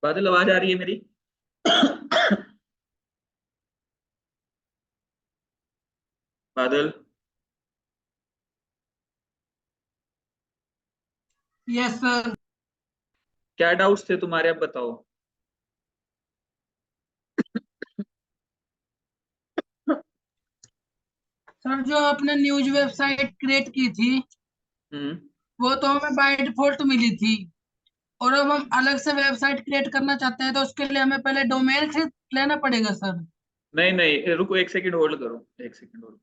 बादल आवाज आ रही है मेरी? बादल, यस सर। क्या डाउट्स थे तुम्हारे, अब बताओ। सर जो आपने न्यूज वेबसाइट क्रिएट की थी हम्म। वो तो हमें बाय डिफॉल्ट मिली थी। और अब हम अलग से वेबसाइट क्रिएट करना चाहते हैं तो उसके लिए हमें पहले डोमेन खरीद लेना पड़ेगा सर। नहीं नहीं, रुको, एक सेकंड होल्ड करो, एक सेकंड होल्ड।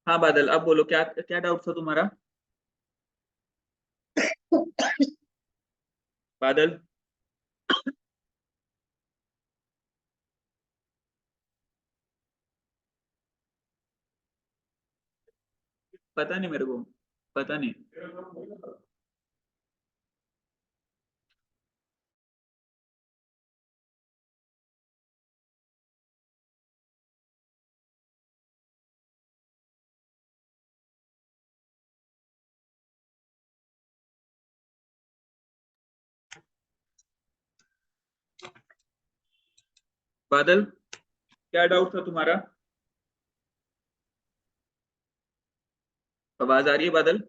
हाँ बादल, अब बोलो, क्या क्या डाउट था तुम्हारा? बादल, पता नहीं मेरे को, पता नहीं। बादल, क्या डाउट था तुम्हारा? आवाज आ रही है बादल?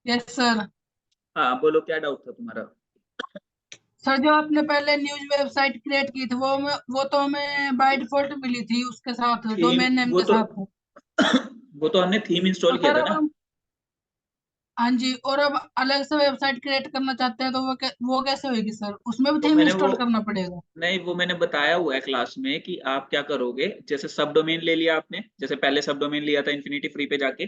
Yes sir. हाँ बोलो, क्या डाउट था तुम्हारा? सर जो आपने पहले न्यूज वेबसाइट क्रिएट की थी वो तो हमें बाय डिफॉल्ट मिली थी उसके साथ थीम, डोमेन नेम वो के तो साथ। वो तो हमने थीम तो इंस्टॉल किया सर था अब ना। हम, हाँ जी, और अब अलग से वेबसाइट क्रिएट करना चाहते हैं तो वो कैसे होगी सर? उसमें भी तो थीम मैंने वो, इंस्टॉल करना पड़ेगा? नहीं वो मैंने बताया हुआ है क्लास में कि आप क्या करोगे। जैसे सब डोमेन ले लिया आपने, जैसे पहले सब डोमेन लिया था इन्फिनिटी फ्री पे जाके।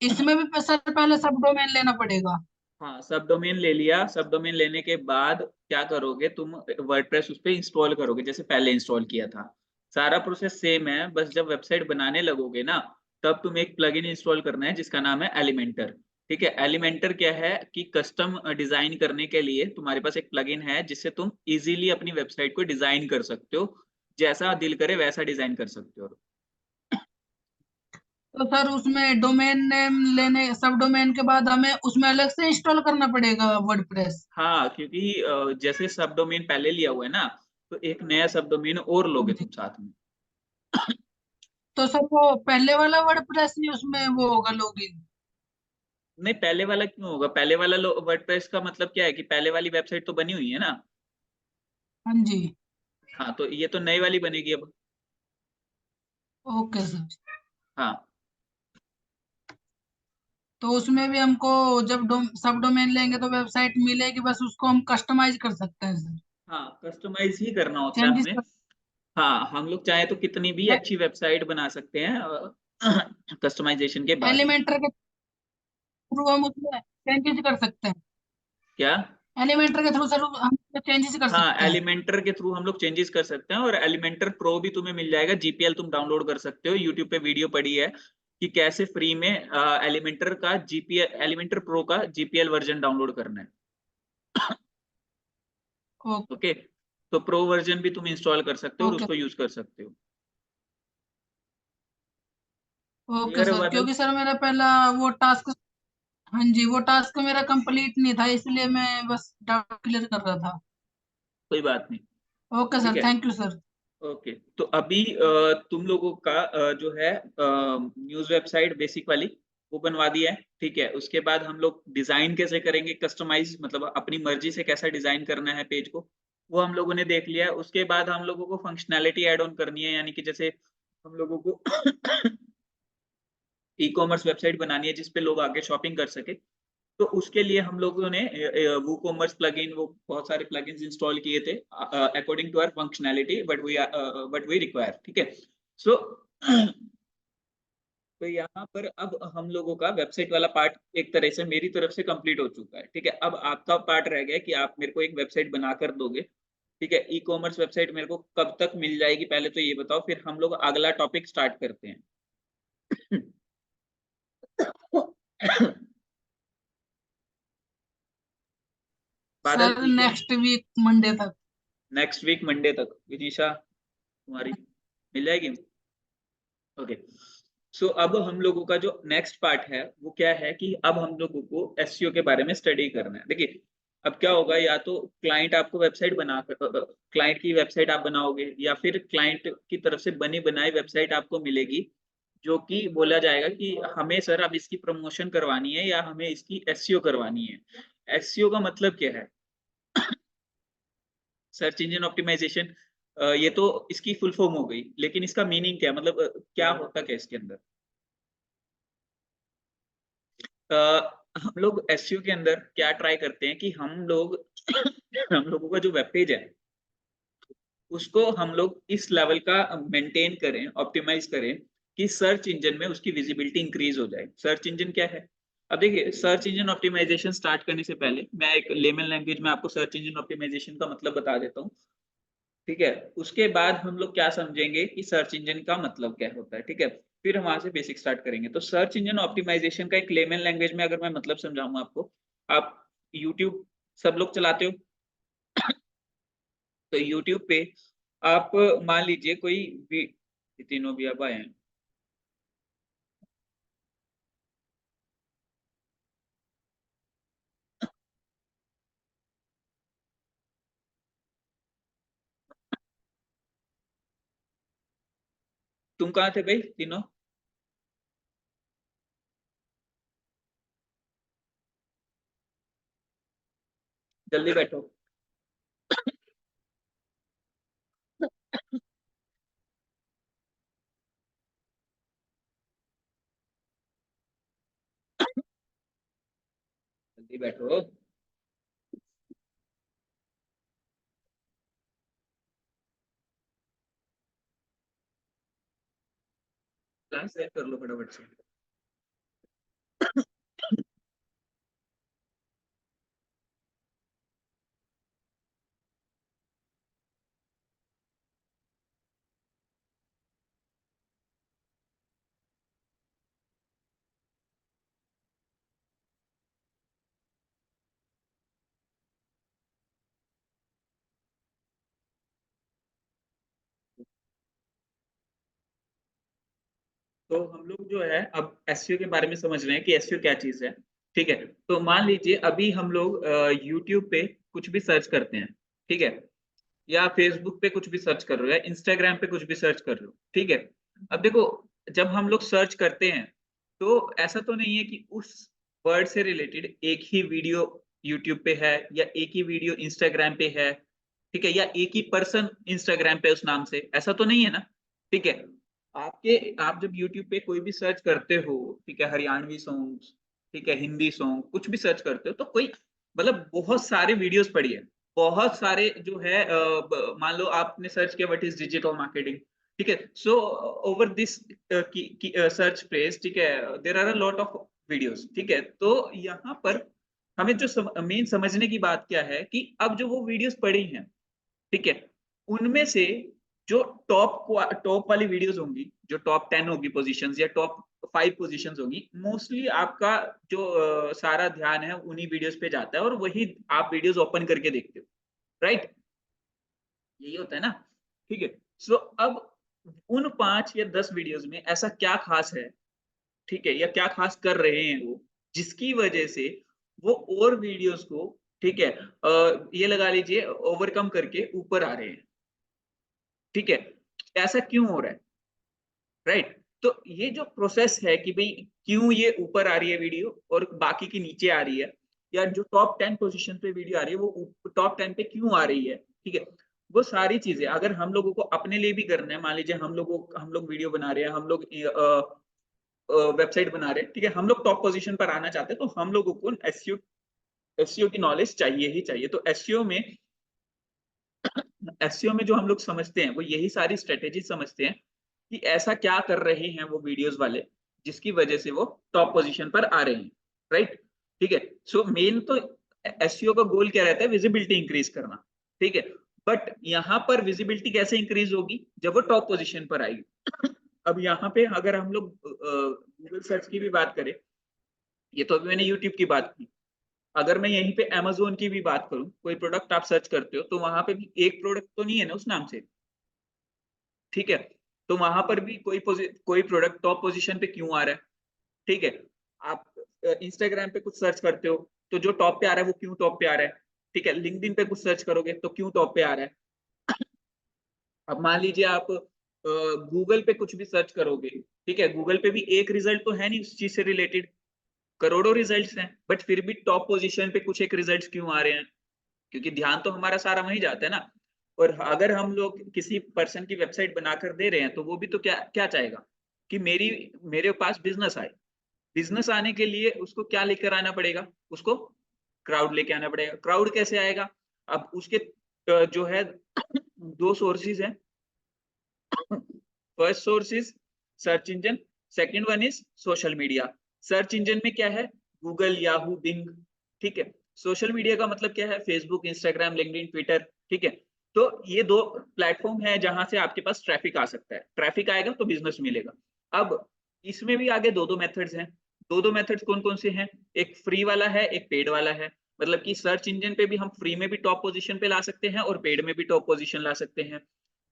इसमें भी सर पहले सब डोमेन लेना पड़ेगा? हाँ, सब डोमेन ले लिया, सब डोमेन लेने के बाद क्या करोगे तुम? वर्डप्रेस उस पे इंस्टॉल करोगे जैसे पहले इंस्टॉल किया था। सारा प्रोसेस सेम है, बस जब वेबसाइट बनाने लगोगे ना, तब तुम एक प्लगइन इंस्टॉल करना है जिसका नाम है एलिमेंटर। ठीक है, एलिमेंटर क्या है कि कस्टम डिजाइन करने के लिए तुम्हारे पास एक प्लगइन है जिससे तुम इजीली अपनी वेबसाइट को डिजाइन कर सकते हो, जैसा दिल करे वैसा डिजाइन कर सकते हो। तो सर उसमें डोमेन नेम लेने सब डोमेन के बाद हमें उसमें अलग से इंस्टॉल करना पड़ेगा वर्डप्रेस? हाँ, क्योंकि जैसे सब डोमेन पहले लिया हुआ है ना, तो एक नया सब डोमेन और लोगे तुम साथ में। तो सर वो पहले वाला वर्डप्रेस ही उसमें वो होगा लॉगिन? नहीं, पहले वाला क्यों होगा? पहले वाला वर्डप्रेस का मतलब क्या है कि पहले वाली वेबसाइट तो बनी हुई है ना। हाँ जी। हाँ, तो ये तो नई वाली बनेगी अब। Okay sir. हाँ। तो उसमें भी हमको जब सब डोमेन लेंगे तो वेबसाइट मिलेगी, बस उसको हम कस्टमाइज कर सकते हैं सर? हाँ, कस्टमाइज ही करना होता है चेंजेस हमें। कर? हाँ, हम लोग चाहे तो कितनी भी अच्छी वेबसाइट बना सकते हैं कस्टमाइजेशन के बाद। एलिमेंटर के थ्रू हम उसमें चेंजेस कर सकते हैं? क्या? एलिमेंटर के थ्रू सर हम चेंजेस कर हाँ, सकते हैं? एलिमेंटर के थ्रू हम लोग चेंजेस कर सकते हैं, और एलिमेंटर प्रो भी तुम्हें मिल जाएगा, जीपीएल तुम डाउनलोड कर सकते हो, यूट्यूब पे वीडियो पड़ी है कि कैसे फ्री में एलिमेंटर का जीपीएल, एलिमेंटर प्रो का जीपीएल वर्जन डाउनलोड करना है। ओके। ओके, तो प्रो वर्जन भी तुम इंस्टॉल कर सकते हो और ओके। उसको यूज कर सकते हो। ओके क्लियर है सर, बादल? क्योंकि सर मेरा पहला वो टास्क हाँ जी, वो टास्क मेरा कंप्लीट नहीं था, इसलिए मैं बस डाउट क्लियर कर रहा था। कोई बात नहीं। ओके ठीक सर, है। Thank you sir. ओके, तो अभी तुम लोगों का जो है न्यूज वेबसाइट बेसिक वाली वो बनवा दिया है। ठीक है, उसके बाद हम लोग डिजाइन कैसे करेंगे, कस्टमाइज मतलब अपनी मर्जी से कैसा डिजाइन करना है पेज को, वो हम लोगों ने देख लिया है। उसके बाद हम लोगों को फंक्शनैलिटी ऐड ऑन करनी है, यानी कि जैसे हम लोगों को ई कॉमर्स वेबसाइट बनानी है जिसपे लोग आगे शॉपिंग कर सके। तो उसके लिए हम लोगों ने वो कॉमर्स प्लगइन, वो बहुत सारे प्लगइन्स इंस्टॉल किए थे according to our functionality but we require. ठीक है। सो तो यहाँ पर अब हम लोगों का वेबसाइट वाला पार्ट एक तरह से मेरी तरफ से कंप्लीट हो चुका है। ठीक है, अब आपका पार्ट रह गया कि आप मेरे को एक वेबसाइट बना कर दोगे। ठीक है, ई कॉमर्स वेबसाइट मेरे को कब तक मिल जाएगी पहले तो ये बताओ, फिर हम लोग अगला टॉपिक स्टार्ट करते हैं। बादल सर ठीक है। नेक्स्ट वीक मंडे तक। नेक्स्ट वीक मंडे तक विदिशा तुम्हारी मिल जाएगी। ओके। सो अब हम लोगों का जो नेक्स्ट पार्ट है वो क्या है कि अब हम लोगों को एसईओ के बारे में स्टडी करना है। देखिए, अब क्या होगा, या तो क्लाइंट आपको वेबसाइट बना क्लाइंट की वेबसाइट आप बनाओगे, या फिर क्लाइंट की तरफ से बनी बनाई वेबसाइट आपको मिलेगी, जो कि बोला जाएगा कि हमें सर अब इसकी प्रमोशन करवानी है या हमें इसकी एसईओ करवानी है। एसईओ का मतलब क्या है? Search engine optimisation. ये तो इसकी फुल फॉर्म हो गई, लेकिन इसका मीनिंग क्या है, मतलब क्या होता क्या इसके अंदर? अ, हम लोग एसईओ के अंदर क्या ट्राई करते हैं कि हम लोग हम लोगों का जो वेब पेज है उसको हम लोग इस लेवल का मेंटेन करें, ऑप्टिमाइज करें कि सर्च इंजन में उसकी विजिबिलिटी इंक्रीज हो जाए। सर्च इंजन क्या है? अब देखिए, सर्च इंजन ऑप्टिमाइजेशन स्टार्ट करने से पहले मैं एक लेमन लैंग्वेज में आपको सर्च इंजन ऑप्टिमाइजेशन का मतलब बता देता हूँ। ठीक है, उसके बाद हम लोग क्या समझेंगे कि सर्च इंजन का मतलब क्या होता है। ठीक है, फिर हम वहां से बेसिक स्टार्ट करेंगे। तो सर्च इंजन ऑप्टिमाइजेशन का एक लेमन लैंग्वेज में अगर मैं मतलब समझाऊंगा आपको, आप यूट्यूब सब लोग चलाते हो, तो यूट्यूब पे आप मान लीजिए कोई भी, ये तीनों भी अब आए हैं। तुम कहाँ थे भाई तीनों? जल्दी बैठो। जल्दी बैठो। क्लास सेट कर लो फटाफट से। तो हम लोग जो है अब एसईओ के बारे में समझ रहे हैं कि एसईओ क्या चीज है। ठीक है, तो मान लीजिए अभी हम लोग यूट्यूब पे कुछ भी सर्च करते हैं। ठीक है, या फेसबुक पे कुछ भी सर्च कर रहे हो, या इंस्टाग्राम पे कुछ भी सर्च कर रहे हो। ठीक है, अब देखो, जब हम लोग सर्च करते हैं तो ऐसा तो नहीं है कि उस वर्ड से रिलेटेड एक ही वीडियो यूट्यूब पे है या एक ही वीडियो इंस्टाग्राम पे है। ठीक है, या एक ही पर्सन इंस्टाग्राम पे उस नाम से, ऐसा तो नहीं है ना। ठीक है, आपके आप जब यूट्यूब पे कोई भी सर्च करते हो, ठीक है, हरियाणवी सॉन्ग्स, ठीक है, हिंदी सॉन्ग, कुछ भी सर्च करते हो तो कोई मतलब बहुत सारे वीडियोस पड़ी है, बहुत सारे जो है मान लो आपने सर्च किया व्हाट इज डिजिटल मार्केटिंग। ठीक है, so over this search phrase, ठीक है, there are a lot of videos. ठीक है, तो यहाँ पर हमें जो मेन समझने की बात क्या है कि अब जो वो वीडियोस पड़ी हैं, ठीक है, उनमें से जो टॉप वाली वीडियोस होंगी, जो टॉप 10 होगी पोजीशंस या टॉप 5 पोजीशंस होगी, मोस्टली आपका जो सारा ध्यान है उन्हीं वीडियोस पे जाता है और वही आप वीडियोस ओपन करके देखते हो। राइट, यही होता है ना। ठीक है, सो अब उन 5 या 10 वीडियोस में ऐसा क्या खास है, ठीक है, या क्या खास कर रहे हैं वो, जिसकी वजह से वो और वीडियोस को, ठीक है, ये लगा लीजिए ओवरकम करके ऊपर आ रहे हैं, ठीक है। ऐसा क्यों हो रहा है, राइट? तो ये जो प्रोसेस है कि भाई क्यों ये ऊपर आ रही है वीडियो और बाकी की नीचे आ रही है, या जो टॉप 10 पोजीशन पे वीडियो आ रही है वो टॉप 10 पे क्यों आ रही है, ठीक है, वो सारी चीजें अगर हम लोगों को अपने लिए भी करना है, मान लीजिए हम लोग वीडियो बना रहे हैं, हम लोग वेबसाइट बना रहे हैं, ठीक है, हम लोग टॉप पोजीशन पर आना चाहते हैं, तो हम लोगों को एसईओ की नॉलेज चाहिए ही चाहिए। तो एसईओ में जो हम लोग समझते हैं वो यही सारी स्ट्रेटेजी समझते हैं कि ऐसा क्या कर रहे हैं वो वीडियोस वाले जिसकी वजह से वो टॉप पोजीशन पर आ रहे हैं, राइट? ठीक है। सो मेन तो एसईओ का गोल क्या रहता है, विजिबिलिटी इंक्रीज करना, ठीक है। बट यहाँ पर विजिबिलिटी कैसे इंक्रीज होगी, जब वो टॉप पोजीशन पर आएगी। अब यहाँ पे अगर हम लोग गूगल सर्च की भी बात करें, ये तो अभी मैंने यूट्यूब की बात की, अगर मैं यहीं पे अमेजोन की भी बात करूं, कोई प्रोडक्ट आप सर्च करते हो तो वहां पे भी एक प्रोडक्ट तो नहीं है ना उस नाम से, ठीक है। तो वहां पर भी कोई प्रोडक्ट टॉप पोजीशन पे क्यों आ रहा है, ठीक है। आप इंस्टाग्राम पे कुछ सर्च करते हो तो जो टॉप पे आ रहा है वो क्यों टॉप पे आ रहा है, ठीक है। लिंक्डइन पे कुछ सर्च करोगे तो क्यों टॉप पे आ रहा है। अब मान लीजिए आप गूगल पे कुछ भी सर्च करोगे, ठीक है, गूगल पे भी एक रिजल्ट तो है नहीं उस चीज से रिलेटेड, करोड़ों रिजल्ट्स हैं, बट फिर भी टॉप पोजीशन पे कुछ एक रिजल्ट्स क्यों आ रहे हैं, क्योंकि ध्यान तो हमारा सारा वहीं जाता है ना। और अगर हम लोग किसी पर्सन की वेबसाइट बनाकर दे रहे हैं तो वो भी तो क्या क्या चाहेगा कि मेरे पास बिजनेस आए। बिजनेस आने के लिए उसको क्या लेकर आना पड़ेगा, उसको क्राउड लेके आना पड़ेगा। क्राउड कैसे आएगा, अब उसके जो है दो सोर्सेज हैं। First source is search engine, second one is social media. Search engine में क्या है, गूगल, याहू, बिंग, ठीक है। सोशल मीडिया का मतलब क्या है, फेसबुक, इंस्टाग्राम, लिंक्डइन, ट्विटर, ठीक है। तो ये दो प्लेटफॉर्म है जहां से आपके पास ट्रैफिक आ सकता है, ट्रैफिक आएगा तो बिजनेस मिलेगा। अब इसमें भी आगे दो दो मेथड्स हैं। दो मेथड्स कौन कौन से हैं, एक फ्री वाला है, एक पेड वाला है। मतलब कि सर्च इंजन पे भी हम फ्री में भी टॉप पोजीशन पे ला सकते हैं और पेड में भी टॉप पोजीशन ला सकते हैं।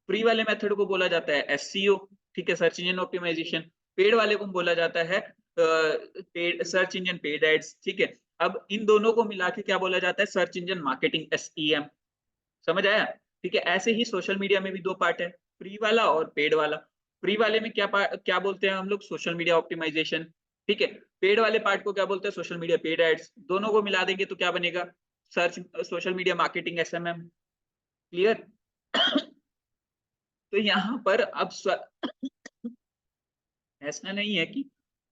फ्री वाले मेथड को बोला जाता है एससीओ, ठीक है, सर्च इंजन ऑप्टिमाइजेशन। पेड वाले को बोला जाता है paid search engine paid ads, ठीक है। अब इन दोनों को मिला के क्या बोला जाता है, सर्च इंजन मार्केटिंग, एसईएम। समझ आया? ठीक है। ऐसे ही सोशल मीडिया में भी दो पार्ट है, फ्री वाला और पेड वाला। फ्री वाले में क्या बोलते हैं हम लोग, सोशल मीडिया ऑप्टिमाइजेशन, ठीक है। पेड वाले पार्ट को क्या बोलते हैं, सोशल मीडिया पेड एड्स। दोनों को मिला देंगे तो क्या बनेगा, search social media marketing, SMM. Clear? तो यहाँ पर अब ऐसा नहीं है कि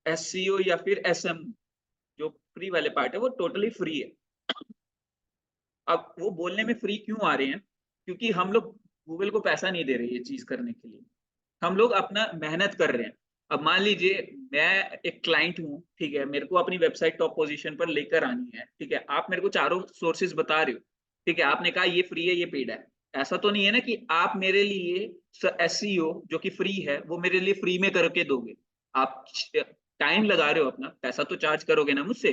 एससीओ या फिर एसएम, जो फ्री वाले पार्ट है वो टोटली फ्री है। अब वो बोलने में फ्री क्यों आ रहे हैं, क्योंकि हम लोग गूगल को पैसा नहीं दे रहे ये चीज करने के लिए, हम लोग अपना मेहनत कर रहे हैं। अब मान लीजिए मैं एक क्लाइंट हूँ, ठीक है, मेरे को अपनी वेबसाइट टॉप पोजीशन पर लेकर आनी है, ठीक है। आप मेरे को चारों सोर्सेज बता रहे हो, ठीक है, आपने कहा ये फ्री है ये पेड है। ऐसा तो नहीं है ना कि आप मेरे लिए एसईओ जो कि फ्री है वो मेरे लिए फ्री में करके दोगे। आप टाइम लगा रहे हो, अपना पैसा तो चार्ज करोगे ना मुझसे,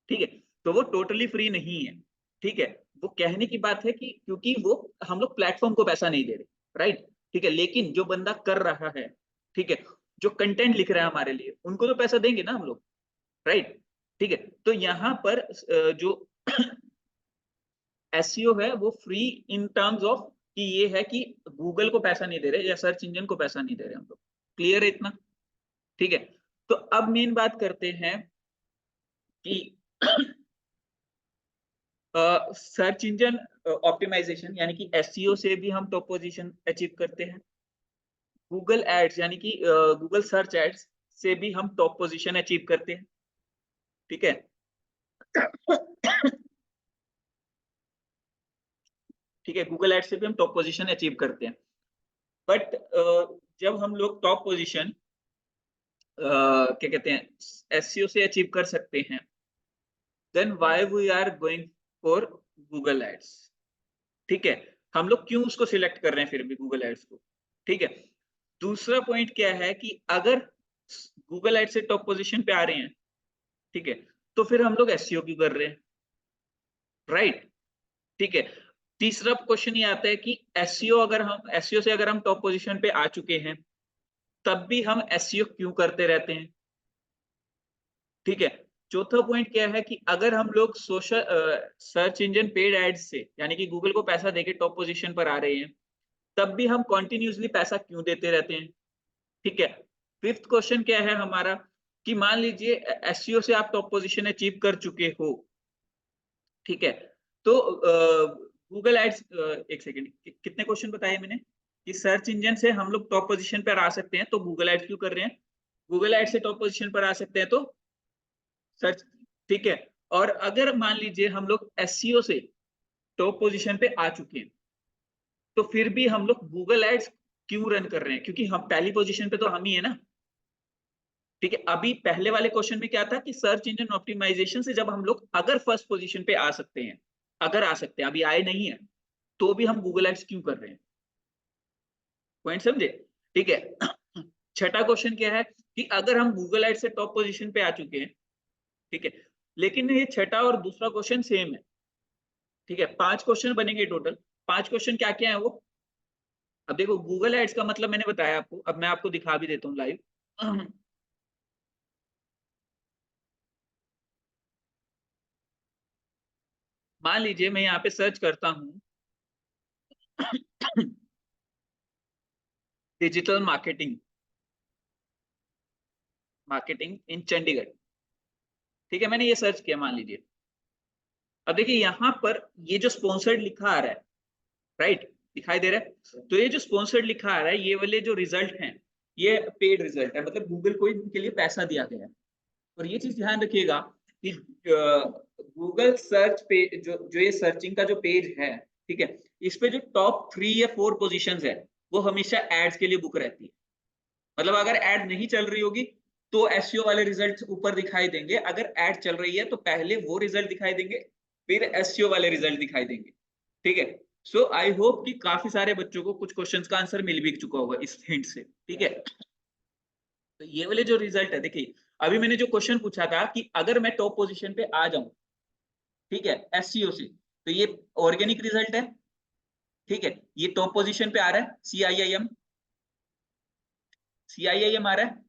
ठीक है। तो वो टोटली फ्री नहीं है, ठीक है। वो कहने की बात है कि क्योंकि वो हम लोग प्लेटफॉर्म को पैसा नहीं दे रहे, राइट, ठीक है। लेकिन जो बंदा कर रहा है, ठीक है, जो कंटेंट लिख रहा है हमारे लिए, उनको तो पैसा देंगे ना हम लोग, राइट, ठीक है। तो यहाँ पर जो एसईओ है वो फ्री इन टर्म्स ऑफ कि ये है कि गूगल को पैसा नहीं दे रहे या सर्च इंजन को पैसा नहीं दे रहे हम लोग। क्लियर है इतना? ठीक है। तो अब मेन बात करते हैं कि सर्च इंजन ऑप्टिमाइजेशन यानी कि एसईओ से भी हम टॉप पोजीशन अचीव करते हैं। गूगल एड्स यानी कि गूगल सर्च एड्स से भी हम टॉप पोजीशन अचीव करते हैं, ठीक है। ठीक है, गूगल एड्स से भी हम टॉप पोजीशन अचीव करते हैं। बट जब हम लोग टॉप पोजीशन क्या कहते हैं एसईओ से अचीव कर सकते हैं, then why we are going for Google ads, ठीक है। हम लोग क्यों उसको सिलेक्ट कर रहे हैं फिर भी गूगल एड्स को, ठीक है। दूसरा पॉइंट क्या है कि अगर गूगल एड्स से टॉप पोजीशन पे आ रहे हैं, ठीक है, तो फिर हम लोग एसईओ क्यों कर रहे हैं, राइट, ठीक है। तीसरा क्वेश्चन ये आता है कि एसईओ से अगर हम टॉप पोजीशन पे आ चुके हैं, तब भी हम एसईओ क्यों करते रहते हैं, ठीक है। चौथा पॉइंट क्या है कि अगर हम लोग social search engine paid ads से, यानी कि गूगल को पैसा देके टॉप पोजीशन पर आ रहे हैं, तब भी हम कॉन्टिन्यूसली पैसा क्यों देते रहते हैं? ठीक है। फिफ्थ क्वेश्चन क्या है हमारा कि मान लीजिए एसईओ से आप टॉप पोजीशन अचीव कर चुके हो, ठीक है, तो गूगल एड्स, एक सेकेंड, कितने क्वेश्चन बताए मैंने कि सर्च इंजन से हम लोग टॉप पोजीशन पर आ सकते हैं, तो गूगल एड्स क्यों कर रहे हैं? गूगल एड्स से टॉप पोजीशन पर आ सकते हैं तो सर्च, ठीक है। और अगर मान लीजिए हम लोग एसईओ से टॉप पोजीशन पे आ चुके हैं, तो फिर भी हम लोग गूगल एड्स क्यों रन कर रहे हैं? क्योंकि हम पहली पोजीशन पे तो हम ही है ना, ठीक है। अभी पहले वाले क्वेश्चन में क्या था कि सर्च इंजन ऑप्टिमाइजेशन से जब हम लोग अगर फर्स्ट पोजीशन पे आ सकते हैं, अगर आ सकते हैं, अभी आए नहीं है, तो भी हम गूगल एड्स क्यों कर रहे हैं? पॉइंट समझे? ठीक है। छठा क्वेश्चन क्या है कि अगर हम गूगल एड्स से टॉप पोजीशन पे आ चुके हैं, ठीक है, लेकिन ये छठा और दूसरा क्वेश्चन सेम है, ठीक है, 5 क्वेश्चन बनेंगे टोटल। 5 क्वेश्चन क्या क्या है वो? अब देखो, गूगल एड्स का मतलब मैंने बताया आपको, अब मैं आपको दिखा भी देता हूँ लाइव। मान लीजिए मैं यहाँ पे सर्च करता हूँ digital marketing, marketing in Chandigarh, ठीक है, मैंने ये सर्च किया मान लीजिए। अब देखिए यहाँ पर ये जो स्पॉन्सर्ड लिखा आ रहा है, राइट, दिखाई दे रहा है, तो ये जो स्पॉन्सर्ड लिखा आ रहा है, ये वाले जो रिजल्ट हैं, ये पेड रिजल्ट है, मतलब गूगल को इनके लिए पैसा दिया गया है। और ये चीज ध्यान रखिएगा कि गूगल सर्च पे जो जो ये सर्चिंग का जो पेज है, ठीक है, इस पे जो टॉप 3 या 4 पोजीशंस है, वो हमेशा एड्स के लिए बुक रहती है। मतलब अगर एड नहीं चल रही होगी तो एसईओ वाले रिजल्ट ऊपर दिखाई देंगे, अगर एड चल रही है तो पहले वो रिजल्ट दिखाई देंगे, फिर एसईओ वाले रिजल्ट दिखाई देंगे, ठीक है। सो आई होप कि काफी सारे बच्चों को कुछ क्वेश्चंस का आंसर मिल भी चुका होगा इस हिंट से, ठीक है। तो ये वाले जो रिजल्ट है, देखिए अभी मैंने जो क्वेश्चन पूछा था कि अगर मैं टॉप पोजीशन पे आ जाऊं, ठीक है, एससीओ से, तो ये ऑर्गेनिक रिजल्ट है, ठीक है, ये टॉप पोजीशन पे आ रहा है, सीआईआईएम आ रहा है,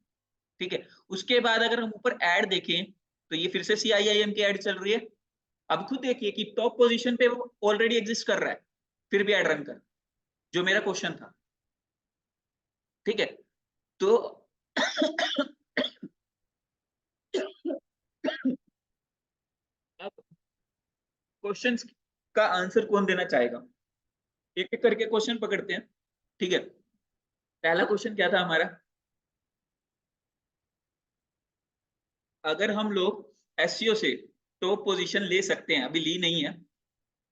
ठीक है। उसके बाद अगर हम ऊपर ऐड देखें तो ये फिर से सीआईआईएम की ऐड चल रही है। अब खुद देखिए कि टॉप पोजीशन पे वो ऑलरेडी एग्जिस्ट कर रहा है, फिर भी ऐड रन कर, जो मेरा क्वेश्चन था, ठीक है। तो अब क्वेश्चंस का आंसर कौन देना चाहेगा? एक एक करके क्वेश्चन पकड़ते हैं, ठीक है। पहला क्वेश्चन क्या था हमारा? अगर हम लोग एसईओ से टॉप पोजीशन ले सकते हैं, अभी ली नहीं है,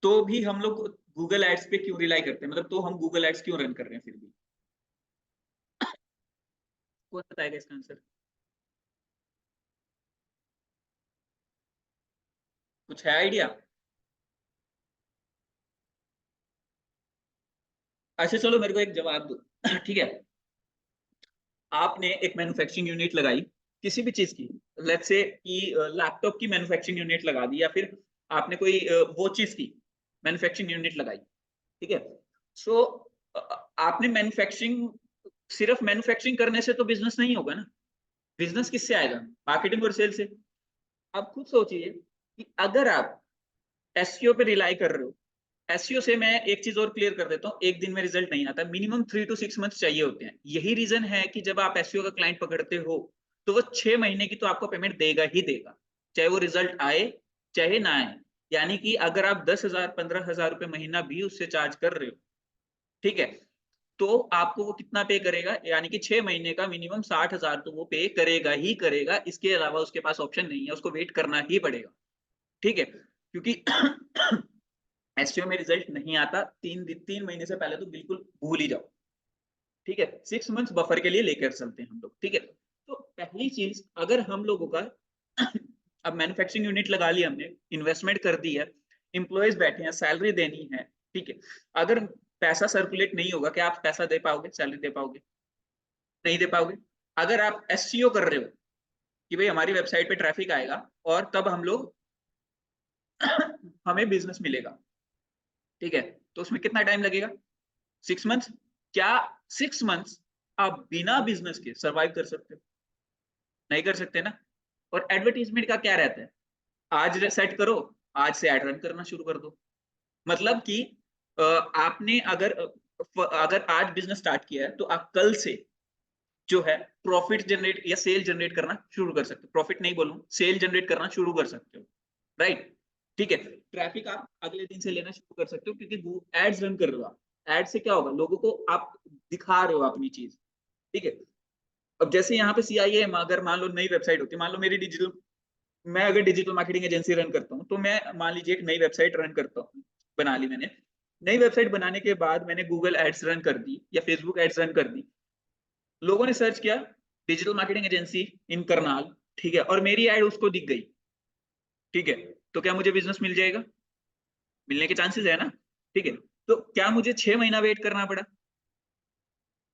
तो भी हम लोग गूगल एड्स पे क्यों रिलाई करते हैं, मतलब तो हम गूगल एड्स क्यों रन कर रहे हैं फिर भी? कौन बताएगा इसका आंसर? कुछ है आइडिया? अच्छा चलो मेरे को एक जवाब दो। ठीक है, आपने एक मैन्युफैक्चरिंग यूनिट लगाई किसी भी चीज की, लेट्स से कि लैपटॉप की मैन्युफैक्चरिंग यूनिट लगा दी, या फिर आपने कोई वो चीज की मैन्युफैक्चरिंग यूनिट लगाई, ठीक है। सो आपने मैन्युफैक्चरिंग, सिर्फ मैन्युफैक्चरिंग करने से तो बिजनेस नहीं होगा ना, बिजनेस किससे आएगा? मार्केटिंग और सेल से। आप खुद सोचिए कि अगर आप एसईओ पे रिलाई कर रहे हो, एसईओ से मैं एक चीज और क्लियर कर देता हूँ, एक दिन में रिजल्ट नहीं आता, मिनिमम 3 to 6 मंथ चाहिए होते हैं। यही रीजन है कि जब आप एसईओ का क्लाइंट पकड़ते हो तो वो 6 महीने की तो आपको पेमेंट देगा ही देगा, चाहे वो रिजल्ट आए चाहे ना आए। यानी कि अगर आप 10,000 15,000 रुपए महीना भी उससे चार्ज कर रहे हो, ठीक है, तो आपको वो कितना पे करेगा? यानी कि 6 महीने का मिनिमम 60,000 तो वो पे करेगा ही करेगा, इसके अलावा उसके पास ऑप्शन नहीं है, उसको वेट करना ही पड़ेगा, ठीक है। क्योंकि एसईओ में रिजल्ट नहीं आता, 3 महीने से पहले तो बिल्कुल भूल ही जाओ, ठीक है। 6 मंथ्स बफर के लिए लेकर चलते हैं हम लोग, ठीक है। तो पहली चीज, अगर हम लोगों का अब मैन्युफैक्चरिंग यूनिट लगा ली हमने, इन्वेस्टमेंट कर दी है, इंप्लॉयज बैठे हैं, सैलरी देनी है, ठीक है। अगर पैसा सर्कुलेट नहीं होगा, क्या आप पैसा दे पाओगे, सैलरी दे पाओगे? नहीं दे पाओगे। अगर आप एसईओ कर रहे हो कि भाई हमारी वेबसाइट पे ट्रैफिक आएगा और तब हम लोग हमें बिजनेस मिलेगा, ठीक है, तो उसमें कितना टाइम लगेगा? 6 मंथ्स। क्या 6 मंथ्स आप बिना बिजनेस के सरवाइव कर सकते हो? नहीं कर सकते ना। और एडवर्टीजमेंट का क्या रहता है, आज सेट करो, आज से ऐड रन करना शुरू कर दो। मतलब कि आपने अगर आज बिजनेस स्टार्ट किया है तो आप कल से जो है प्रॉफिट जनरेट या सेल जनरेट करना शुरू कर सकते हो, प्रॉफिट नहीं बोलूं, सेल जनरेट करना शुरू कर सकते हो, राइट। ठीक है, ट्रैफिक आप अगले दिन से लेना शुरू कर सकते हो, क्योंकि एड्स रन कर रहे हो आप। एड से क्या होगा, लोगों को आप दिखा रहे हो अपनी चीज। ठीक है, अब जैसे यहाँ पे CIM, अगर मान लो नई वेबसाइट होती है, मान लो मेरी डिजिटल, मैं अगर डिजिटल मार्केटिंग एजेंसी रन करता हूँ, तो मैं मान लीजिए एक नई वेबसाइट रन करता हूँ, बना ली मैंने। नई वेबसाइट बनाने के बाद मैंने गूगल एड्स रन कर दी या फेसबुक एड्स रन कर दी, लोगों ने सर्च किया डिजिटल मार्केटिंग एजेंसी इन करनाल, ठीक है, और मेरी एड उसको दिख गई, ठीक है, तो क्या मुझे बिजनेस मिल जाएगा, मिलने के चांसेस है ना। ठीक है, तो क्या मुझे 6 महीना वेट करना पड़ा।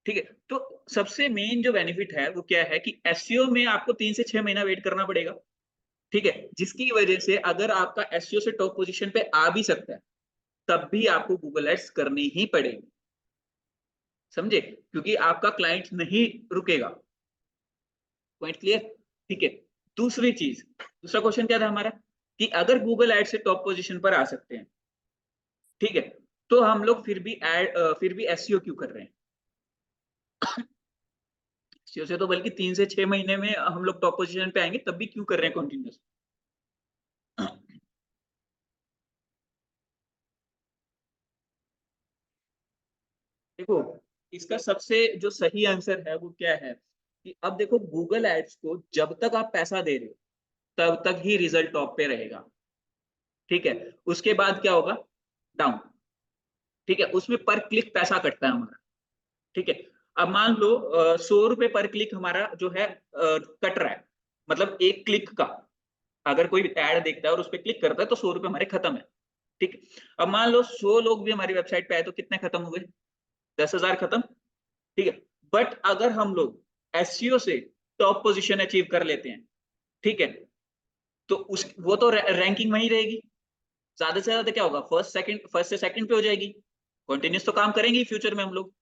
ठीक है, तो सबसे मेन जो बेनिफिट है वो क्या है कि एसईओ में आपको 3 से 6 महीना वेट करना पड़ेगा। ठीक है, जिसकी वजह से अगर आपका एसईओ से टॉप पोजीशन पे आ भी सकता है, तब भी आपको गूगल एड्स करनी ही पड़ेगी, समझे, क्योंकि आपका क्लाइंट नहीं रुकेगा। Point clear. ठीक है, दूसरी चीज, दूसरा क्वेश्चन क्या था हमारा, कि अगर गूगल एड से टॉप पोजीशन पर आ सकते हैं, ठीक है, तो हम लोग फिर भी एसईओ क्यों कर रहे हैं। एसईओ से तो बल्कि 3 से 6 महीने में हम लोग टॉप पोजीशन पे आएंगे, तब भी क्यों कर रहे हैं कंटिन्यूस। देखो, इसका सबसे जो सही आंसर है वो क्या है, कि अब देखो गूगल एड्स को जब तक आप पैसा दे रहे हो तब तक ही रिजल्ट टॉप पे रहेगा। ठीक है, उसके बाद क्या होगा, डाउन। ठीक है, उसमें पर क्लिक पैसा कटता है हमारा। ठीक है, अब मान लो 100 रुपए पर क्लिक हमारा जो है कट रहा है, मतलब एक क्लिक का, अगर कोई एड देखता है और उस पर क्लिक करता है तो 100 रुपए हमारे खत्म है। ठीक है, अब मान लो 100 लोग भी हमारी वेबसाइट पे आए तो कितने खत्म हुए, 10,000 खत्म। ठीक है, बट अगर हम लोग एसईओ से टॉप पोजीशन अचीव कर लेते हैं, ठीक है, तो उस वो तो रैंकिंग वहीं रहेगी, ज्यादा से ज्यादा क्या होगा, फर्स्ट से सेकंड पे हो जाएगी। कंटिन्यूस तो काम करेंगे फ्यूचर में हम लोग,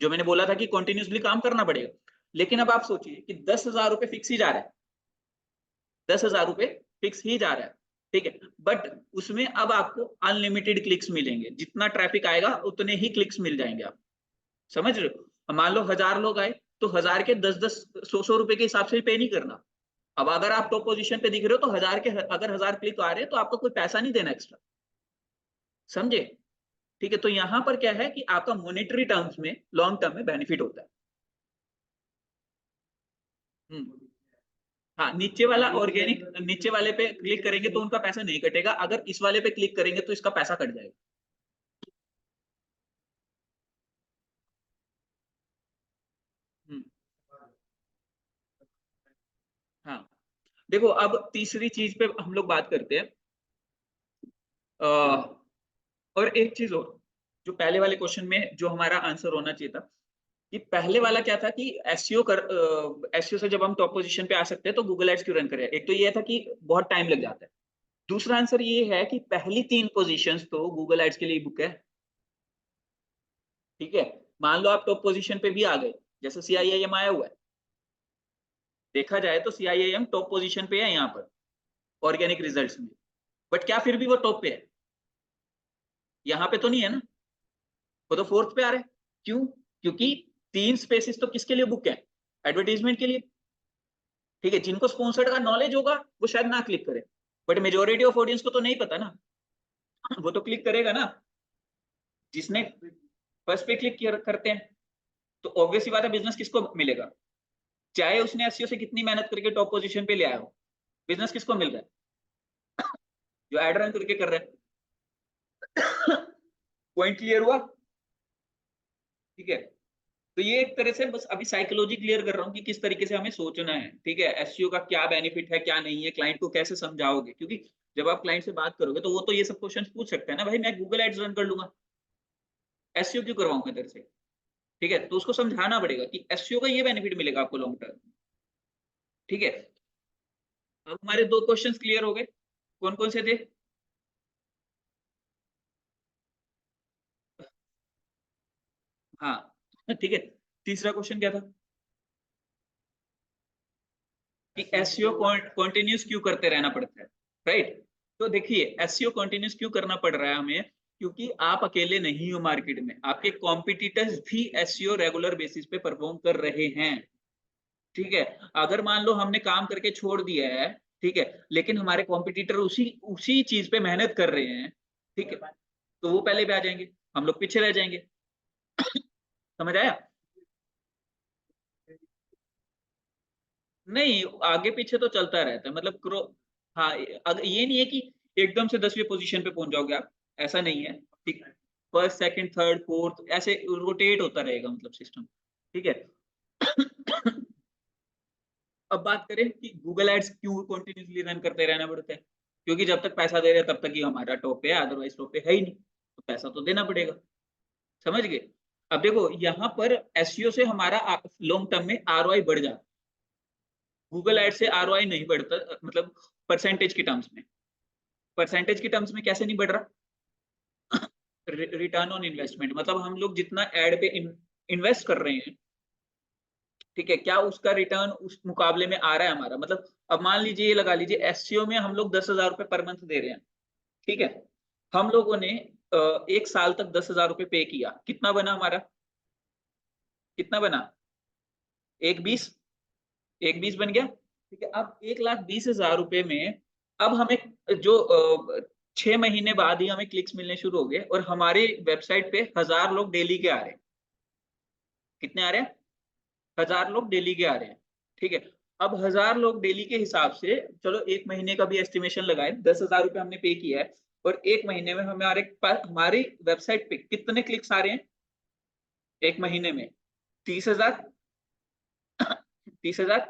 जो मैंने बोला था कि कंटिन्यूसली काम करना पड़ेगा। लेकिन अब आप सोचिए कि 10,000 रुपए फिक्स ही जा रहा है, 10,000 रुपए फिक्स ही जा रहा है। ठीक है, बट उसमें अब आपको अनलिमिटेड क्लिक्स मिलेंगे, जितना ट्रैफिक आएगा उतने ही क्लिक्स मिल जाएंगे आप, समझ रहे हो। अब मान लो 1,000 लोग आए, तो 1,000 के 10-10, 100-100 रुपए के हिसाब से पे नहीं करना। अब अगर आप टॉप पोजीशन पे दिख रहे हो तो 1,000 क्लिक आ रहे हैं तो आपको कोई पैसा नहीं देना एक्स्ट्रा, समझे। ठीक है, तो यहां पर क्या है कि आपका मॉनेटरी टर्म्स में लॉन्ग टर्म में बेनिफिट होता है। हम्म। हाँ, नीचे वाला ऑर्गेनिक, नीचे वाले पे क्लिक करेंगे तो उनका पैसा नहीं कटेगा, अगर इस वाले पे क्लिक करेंगे तो इसका पैसा कट जाएगा। हम्म। हाँ, देखो अब तीसरी चीज पे हम लोग बात करते हैं। और एक चीज और, जो पहले वाले क्वेश्चन में जो हमारा आंसर होना चाहिए था, कि पहले वाला क्या था कि एसईओ से जब हम टॉप पोजीशन पे आ सकते हैं तो गूगल एड्स क्यों रन करें। एक तो ये था कि बहुत टाइम लग जाता है, दूसरा आंसर ये है कि पहली 3 पोजीशंस तो गूगल एड्स के लिए बुक है। ठीक है, मान लो आप टॉप पोजीशन पे भी आ गए, जैसे CIIM आया हुआ है, देखा जाए तो CIIM टॉप पोजीशन पे है यहाँ पर ऑर्गेनिक रिजल्ट्स में, बट क्या फिर भी वो टॉप पे है, यहाँ पे तो नहीं है ना, वो तो फोर्थ पे आ रहा है। क्यों, क्योंकि 3 स्पेसिस तो किसके लिए बुक है, एडवर्टीजमेंट के लिए। ठीक है, जिनको स्पॉन्सर्ड का नॉलेज होगा वो शायद ना क्लिक करे, बट मेजोरिटी ऑफ ऑडियंस को तो नहीं पता ना, वो तो क्लिक करेगा ना, जिसने फर्स्ट पे क्लिक करते हैं। तो ऑब्वियस ही बात है, बिजनेस किसको मिलेगा, चाहे उसने एसईओ से कितनी मेहनत करके टॉप पोजीशन पे ले आया हो, बिजनेस किसको मिल रहा है, जो एड रन करके कर रहा है। पॉइंट क्लियर हुआ। ठीक है, तो ये एक तरह से बस अभी साइकोलॉजी क्लियर कर रहा हूँ कि किस तरीके से हमें सोचना है। ठीक है, एसईओ का क्या बेनिफिट है क्या नहीं है, क्लाइंट को कैसे समझाओगे, क्योंकि जब आप क्लाइंट से बात करोगे तो वो तो ये सब क्वेश्चन पूछ सकते हैं ना, भाई मैं गूगल एड्स रन कर लूंगा, एसईओ क्यों करवाऊंगा तेरे से। ठीक है, तो उसको समझाना पड़ेगा कि एसईओ का ये बेनिफिट मिलेगा आपको लॉन्ग टर्म। ठीक है, अब हमारे 2 क्वेश्चंस क्लियर हो गए, कौन कौन से थे। हाँ, ठीक है, तीसरा क्वेश्चन क्या था। कि एसईओ कंटिन्यूस क्यों करते रहना पड़ता है, राइट। तो देखिए एसईओ कंटिन्यूस क्यों करना पड़ रहा है हमें, क्योंकि आप अकेले नहीं हो मार्केट में, आपके कॉम्पिटिटर्स भी एसईओ रेगुलर बेसिस पे परफॉर्म कर रहे हैं, ठीक है। अगर मान लो हमने काम करके छोड़ दिया है, ठीक है, लेकिन हमारे कॉम्पिटिटर उसी उसी चीज पे मेहनत कर रहे हैं, ठीक है, तो वो पहले पे आ जाएंगे, हम लोग पीछे रह जाएंगे। समझ आया? नहीं, आगे पीछे तो चलता रहता है, मतलब हाँ, ये नहीं है कि एकदम से 10वीं पोजीशन पे पहुंच जाओगे आप, ऐसा नहीं है, ठीक है। फर्स्ट सेकंड थर्ड फोर्थ ऐसे रोटेट होता रहेगा, मतलब सिस्टम, ठीक है। अब बात करें कि गूगल एड्स क्यों कंटिन्यूसली रन करते रहना पड़ता है, क्योंकि जब तक पैसा दे रहे हैं तब तक ही हमारा टॉप पे है, अदरवाइज टॉप पे है ही नहीं, तो पैसा तो देना पड़ेगा। समझ गए? अब देखो यहाँ पर एसईओ से हमारा लॉन्ग टर्म में आरओआई बढ़ जाता है, गूगल एड से आरओआई नहीं बढ़ता, मतलब परसेंटेज की टर्म्स में, परसेंटेज की टर्म्स में कैसे नहीं बढ़ रहा, रिटर्न ऑन इन्वेस्टमेंट, मतलब हम लोग जितना एड पे इन्वेस्ट कर रहे हैं, ठीक है, क्या उसका रिटर्न उस मुकाबले में आ रहा है हमारा, मतलब अब मान लीजिए, ये लगा लीजिए एससीओ में हम लोग 10,000 रुपए पर मंथ दे रहे हैं, ठीक है, हम लोगों ने एक साल तक 10,000 रुपए पे किया, कितना बना हमारा, कितना बना, 1,20, 1,20 बन गया, ठीक है। अब 1,20,000 रुपए में अब हमें जो 6 महीने बाद ही हमें क्लिक्स मिलने शुरू हो गए, और हमारे वेबसाइट पे 1,000 लोग डेली के आ रहे हैं, कितने आ रहे हैं, 1,000 लोग डेली के आ रहे हैं, ठीक है। अब 1,000 लोग डेली के हिसाब से चलो 1 महीने का भी एस्टिमेशन लगाए, 10,000 रुपए हमने पे किया है, और 1 महीने में हमारे पास हमारी वेबसाइट पे कितने क्लिक्स आ रहे हैं, 1 महीने में 30,000, 30,000,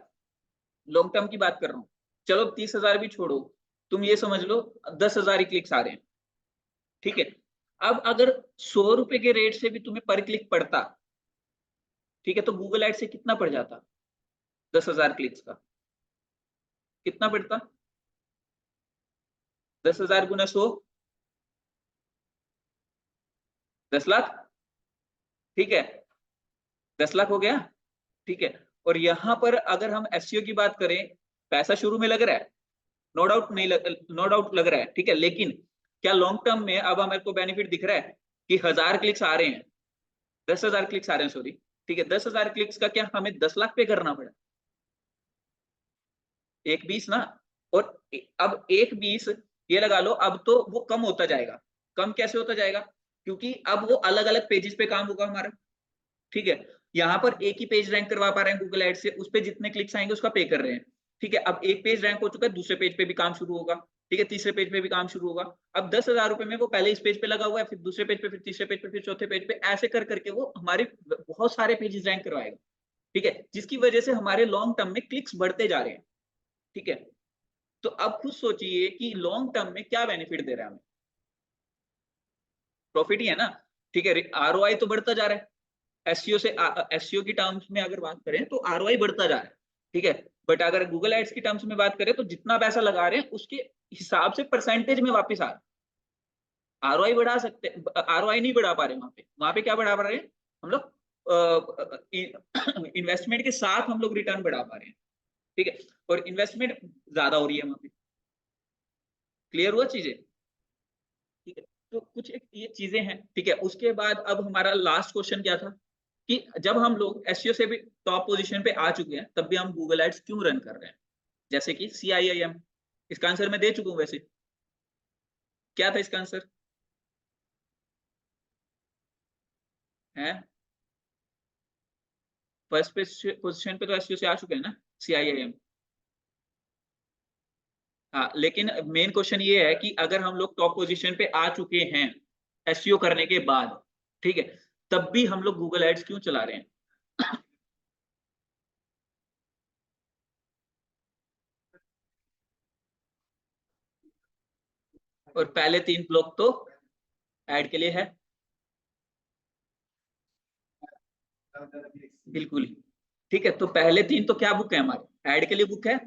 लॉन्ग टर्म की बात कर रहा हूँ, चलो 30,000 भी छोड़ो, तुम ये समझ लो 10,000 ही क्लिक्स आ रहे हैं, ठीक है। अब अगर 100 रुपए के रेट से भी तुम्हें पर क्लिक पड़ता, ठीक है, तो गूगल एड से कितना पड़ जाता, 10,000 क्लिक्स का कितना पड़ता, 10,000 गुना 100, 10 लाख, ठीक है, 10 लाख हो गया, ठीक है। और यहाँ पर अगर हम एसईओ की बात करें, पैसा शुरू में लग रहा है, नो डाउट नहीं नो डाउट लग रहा है, ठीक है, लेकिन क्या लॉन्ग टर्म में अब हमारे को बेनिफिट दिख रहा है कि 1,000 क्लिक्स आ रहे हैं, 10,000 क्लिक्स आ रहे हैं, सॉरी, ठीक है, 10,000 क्लिक्स का क्या हमें 10 लाख पे करना पड़ा, 1,20 ना, और अब 1,20 ये लगा लो, अब तो वो कम होता जाएगा, कम कैसे होता जाएगा, क्योंकि अब वो अलग अलग पेजेस पे काम होगा हमारा, ठीक है। यहाँ पर एक ही पेज रैंक करवा पा रहे हैं गूगल एड से, उस पे जितने क्लिक्स आएंगे उसका पे कर रहे हैं, ठीक है। अब एक पेज रैंक हो चुका है, दूसरे पेज पे भी काम शुरू होगा, ठीक है, तीसरे पेज पे भी काम शुरू होगा। अब 10,000 रुपए में वो पहले इस पेज पे लगा हुआ है, फिर दूसरे पेज पे, फिर तीसरे पेज पे, फिर चौथे पेज पे, ऐसे कर करके वो हमारे बहुत सारे पेजेस रैंक करवाएगा, ठीक है, जिसकी वजह से हमारे लॉन्ग टर्म में क्लिक्स बढ़ते जा रहे हैं, ठीक है। तो अब खुद सोचिए कि लॉन्ग टर्म में क्या बेनिफिट दे रहा है हमें, प्रॉफिट ही है ना, ठीक है। आरओआई तो बढ़ता जा रहा है, एसईओ से एसईओ की टर्म्स में अगर बात करें तो आरओआई बढ़ता जा रहा है, ठीक है। बट अगर गूगल एड्स की टर्म्स में बात करें तो जितना पैसा लगा रहे हैं उसके हिसाब से परसेंटेज में वापस आ रहा है, आरओआई बढ़ा सकते, आरओआई नहीं बढ़ा पा रहे, वहां पे क्या बढ़ा पा रहे हैं हम लोग, इन्वेस्टमेंट के साथ हम लोग रिटर्न बढ़ा पा रहे हैं, ठीक है, और इन्वेस्टमेंट ज्यादा हो रही है वहां पे, क्लियर हुआ चीजें, ठीक है। तो कुछ एक ये चीजें हैं, ठीक है। उसके बाद अब हमारा लास्ट क्वेश्चन क्या था, कि जब हम लोग एसईओ से भी टॉप पोजीशन पे आ चुके हैं, तब भी हम गूगल एड्स क्यों रन कर रहे हैं, जैसे कि CIIM, इसका आंसर मैं दे चुका हूं वैसे, क्या था इसका आंसर है, फर्स्ट पोजीशन पे तो एसईओ से आ चुके हैं ना, CIIM, हाँ, लेकिन मेन क्वेश्चन ये है कि अगर हम लोग टॉप पोजीशन पे आ चुके हैं एसईओ करने के बाद, ठीक है, तब भी हम लोग गूगल एड्स क्यों चला रहे हैं, और पहले 3 ब्लॉक तो ऐड के लिए है, बिल्कुल ही, ठीक है। तो पहले 3 तो क्या बुक है हमारे, ऐड के लिए बुक है,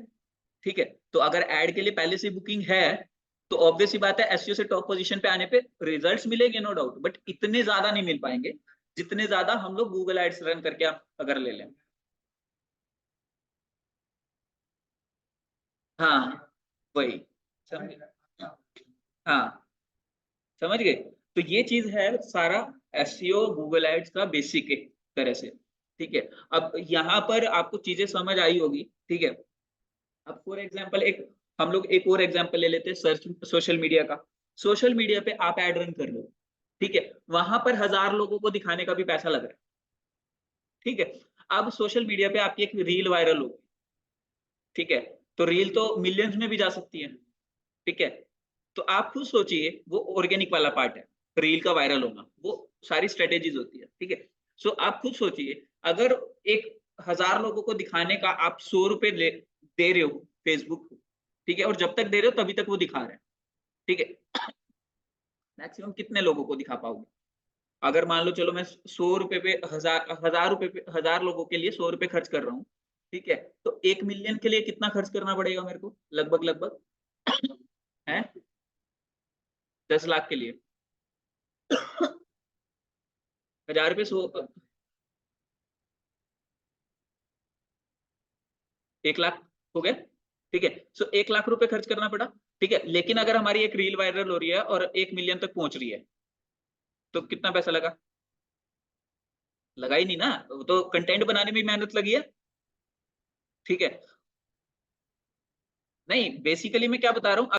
ठीक है। तो अगर ऐड के लिए पहले से बुकिंग है, तो ऑब्वियस ही बात है एसईओ से टॉप पोजीशन पे आने पे रिजल्ट्स मिलेंगे, नो डाउट, बट इतने ज्यादा नहीं मिल पाएंगे जितने ज्यादा हम लोग गूगल एड्स रन करके आप अगर ले लें, हाँ वही, समझे, हाँ समझ गए। तो ये चीज है सारा एसईओ गूगल एड्स का बेसिक एक तरह से, ठीक है। अब यहाँ पर आपको चीजें समझ आई होगी, ठीक है। अब फॉर एग्जांपल एक हम लोग एक और एग्जांपल ले लेते हैं, सर्च सोशल मीडिया का। सोशल मीडिया पे आप ऐड रन कर लो, ठीक है, वहां पर 1000 लोगों को दिखाने का भी पैसा लग रहा है, ठीक है। अब सोशल मीडिया पे आपकी एक रील वायरल हो, ठीक है, तो रील तो मिलियंस में भी जा सकती है, ठीक है। तो आप खुद सोचिए, वो ऑर्गेनिक वाला पार्ट है, रील का वायरल होना, वो सारी स्ट्रेटेजीज होती है, ठीक है। सो आप खुद सोचिए, अगर एक 1000 लोगों को दिखाने का आप 100 रुपए दे रहे हो फेसबुक को, ठीक है, और जब तक दे रहे हो तभी तक वो दिखा रहे हैं, ठीक है। मैक्सिमम कितने लोगों को दिखा पाओगे? अगर मान लो चलो मैं 100 रुपए पे 1000 रुपए पे 1000 लोगों के लिए 100 रुपए खर्च कर रहा हूँ, ठीक है, तो 1 मिलियन के लिए कितना खर्च करना पड़ेगा मेरे को लगभग लगभग है? 10 लाख के लिए 1000 रुपये 1 लाख हो गए, ठीक है। सो 1 लाख रुपए खर्च करना पड़ा, ठीक है। लेकिन अगर हमारी एक रील वायरल हो रही है और 1 मिलियन तक पहुंच रही है, तो कितना पैसा लगा? लगा ही नहीं ना, वो तो कंटेंट बनाने में मेहनत लगी है, ठीक है। नहीं बेसिकली मैं क्या बता रहा हूँ,